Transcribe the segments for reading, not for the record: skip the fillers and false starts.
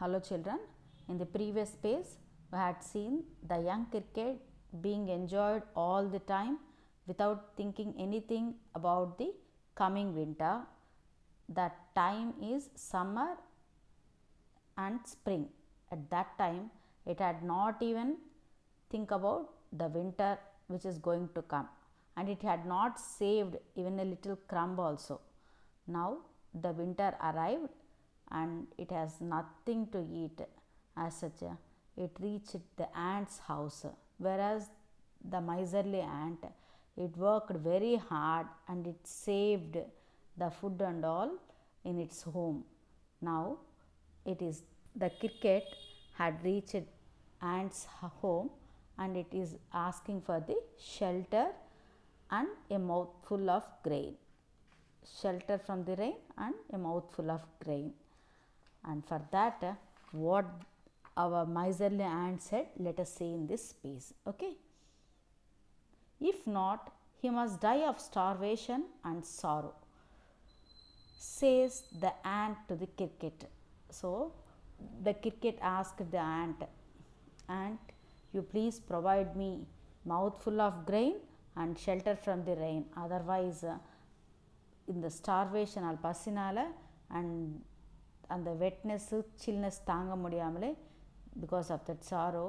Hello children, in the previous page we had seen the young cricket being enjoyed all the time without thinking anything about the coming winter. That time is summer and spring. At that time it had not even think about the winter which is going to come, and it had not saved even a little crumb also. Now the winter arrived and it has nothing to eat as such. It reached the ant's house, whereas the miserly ant, it worked very hard and it saved the food and all in its home. Now it is the cricket had reached ant's home and it is asking for the shelter and a mouthful of grain. Shelter from the rain and a mouthful of grain. And for that, what our miserly ant said, let us see in this piece. Okay. If not, he must die of starvation and sorrow, says the ant to the cricket. So the cricket asked the ant, "Ant, you please provide me mouthful of grain and shelter from the rain. Otherwise, in the starvation al pasinala and அந்த wetness chillness தாங்க முடியாமலே because of that sorrow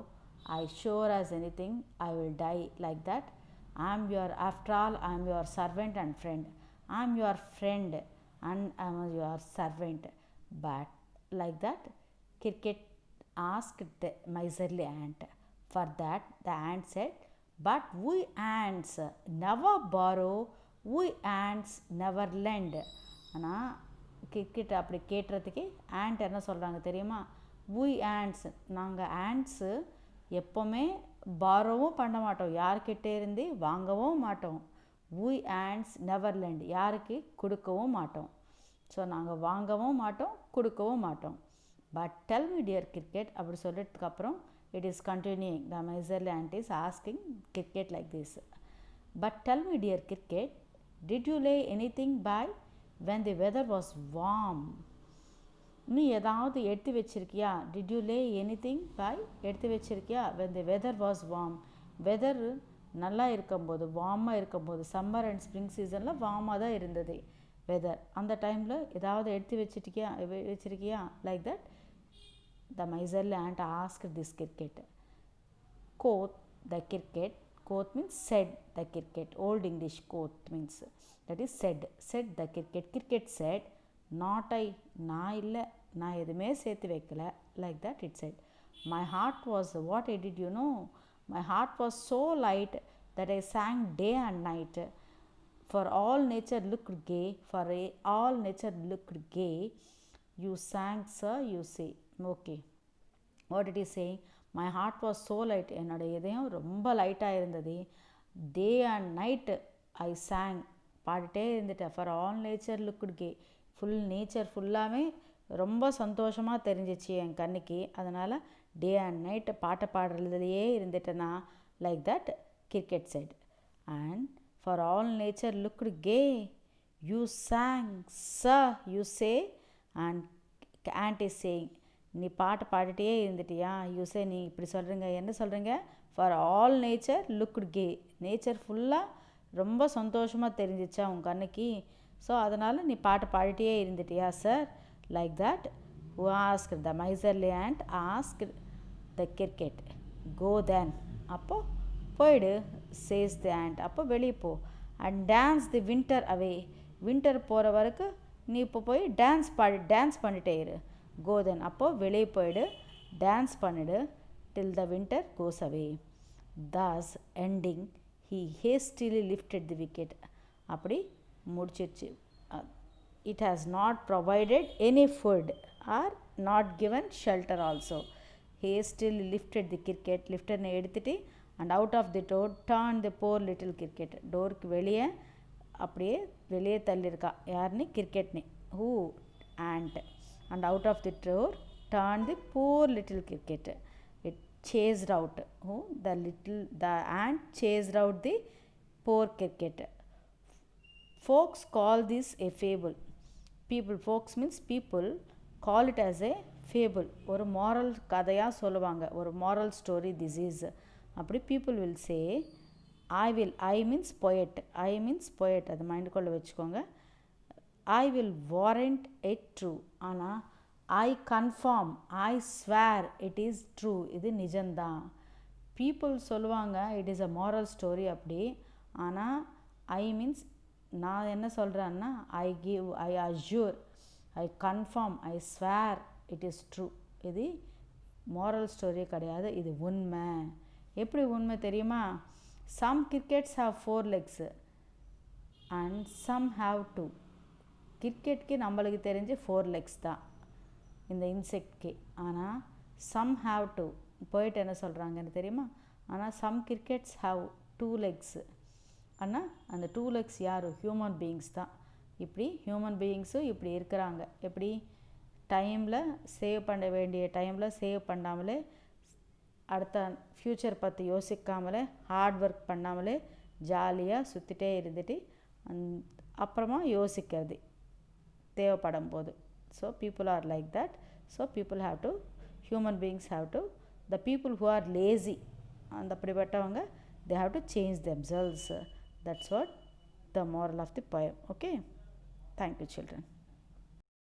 I sure as any thing I will die like that I am your after all I am your servant and friend I am your friend and I am your servant but like that cricket asked the miserly ant. For that the ant said, but we ants never borrow, we ants never lend. ஆனால் cricket அப்படி கேட்டுறதுக்கு and என்ன சொல்கிறாங்க தெரியுமா? we ants, நாங்கள் ஆண்ட்ஸு எப்போவுமே பாரோவும் பண்ண மாட்டோம், யார்கிட்டே இருந்து வாங்கவும் மாட்டோம். we ants never lend, யாருக்கு கொடுக்கவும் மாட்டோம். ஸோ நாங்கள் வாங்கவும் மாட்டோம், கொடுக்கவும் மாட்டோம். But tell me dear cricket அப்படி சொல்கிறதுக்கப்புறம் it is continuing, the miserly ant is asking cricket like this, but tell me dear cricket, did you lay anything by when the weather was warm? நீ ஏதாவது எடுத்து வச்சிருக்கியா? Did you lay anything by, எடுத்து வச்சிருக்கியா? when the weather was warm, weather நல்லா இருக்கும்போது, வார்மாக இருக்கும்போது, summer and spring சீசனில் வார்மாக தான் இருந்தது வெதர், அந்த டைமில் ஏதாவது எடுத்து வச்சிருக்கியா like that the miserly ant asked this cricket. Quoth the cricket, quoth means said the cricket, old English quoth means that is said, said the cricket. Cricket said, not I, நான் இல்லை, நான் எதுவுமே சேர்த்து வைக்கல, like that it said. My heart was, what I did you know, my heart was so light that I sang day and night, for all nature looked gay, for all nature looked gay, you sang sir, you say. Okay, what it is saying, my heart was so light, என்னோடய இதயம் ரொம்ப லைட்டாக இருந்தது. Day and night I sang, பாடிட்டே இருந்துட்டேன். For all nature looked gay, full nature ஃபுல்லாகவே ரொம்ப சந்தோஷமாக தெரிஞ்சிச்சு என் கண்ணுக்கு. அதனால் டே அண்ட் நைட்டு பாட்டை பாடுறதுலையே இருந்துட்டேனா, like that cricket said. And for all nature looked கே, you sang so, you say, and ant is saying, நீ பாட்டு பாடிட்டே இருந்துட்டியா? யூஸே, நீ இப்படி சொல்கிறீங்க, என்ன சொல்கிறீங்க? For all nature looked K, nature ஃபுல்லாக ரொம்ப சந்தோஷமாக தெரிஞ்சிச்சா உன் கண்ணுக்கு? ஸோ அதனால் நீ பாட்டு பாடிட்டே இருந்துட்டியா sir? Like that who asked the miserly ant asked the cricket. Go then, அப்போ போயிடு, says the ant, அப்போ வெளியே போ. And dance the winter away, winter போகிற வரைக்கும் நீ இப்போ போய் டான்ஸ் பண்ணிட்டே இரு. கோ தென், அப்போது வெளியே போயிடு, டான்ஸ் பண்ணிடு, till the winter goes away. Thus ending he hastily lifted the wicket, அப்படி முடிச்சிருச்சு. It has not provided any food or not given shelter also. Hastily lifted the cricket, லிஃப்டர்னு எடுத்துகிட்டு and out of the door turn the poor little cricket, டோருக்கு வெளியே அப்படியே வெளியே தள்ளியிருக்கா. யாருன்னு? கிரிக்கெட்னு. Who? ant. And out of the door turned the poor little cricket. It chased out. Who? The ant chased out the poor cricket. Folks call this a fable. People, folks means people, call it as a fable, ஒரு moral கதையாக சொல்லுவாங்க, ஒரு moral story this is. அப்படி people will say I means poet, I means poet, அது மைண்டுக்குள்ளே வச்சுக்கோங்க. I will warrant it true, ஆனால் I confirm, I swear it is true, இது நிஜம்தான். பீப்புள் சொல்லுவாங்க it is a moral story அப்படி, ஆனால் ஐ மீன்ஸ் நான் என்ன சொல்கிறேன்னா I give, I assure, I confirm, I swear it is true. இது மாரல் ஸ்டோரி கிடையாது, இது உண்மை. எப்படி உண்மை தெரியுமா? Some crickets have 4 legs and some have 2. கிரிக்கெட்க்கு நம்மளுக்கு தெரிஞ்சு 4 legs தான் இந்த இன்செக்ட்க்கு, ஆனால் சம் ஹாவ் 2. போயிட்டு என்ன சொல்கிறாங்கன்னு தெரியுமா? ஆனால் சம் கிரிக்கெட்ஸ் ஹாவ் 2 legs. ஆனால் அந்த 2 legs யார்? ஹியூமன் பீயிங்ஸ் தான். இப்படி ஹியூமன் பீயிங்ஸும் இப்படி இருக்கிறாங்க. எப்படி? டைமில் சேவ் பண்ண வேண்டிய டைமில் சேவ் பண்ணாமலே, அடுத்த ஃப்யூச்சர் பற்றி யோசிக்காமலே, ஹார்ட் ஒர்க் பண்ணாமலே ஜாலியாக சுற்றிட்டே இருந்துட்டு அப்புறமா யோசிக்கிறது தேவைப்படும் போது. So people are like that. So people have to, human beings have to, the people who are lazy, அந்த அப்படிப்பட்டவங்க they have to change themselves. That's what the moral of the poem. Okay, thank you children.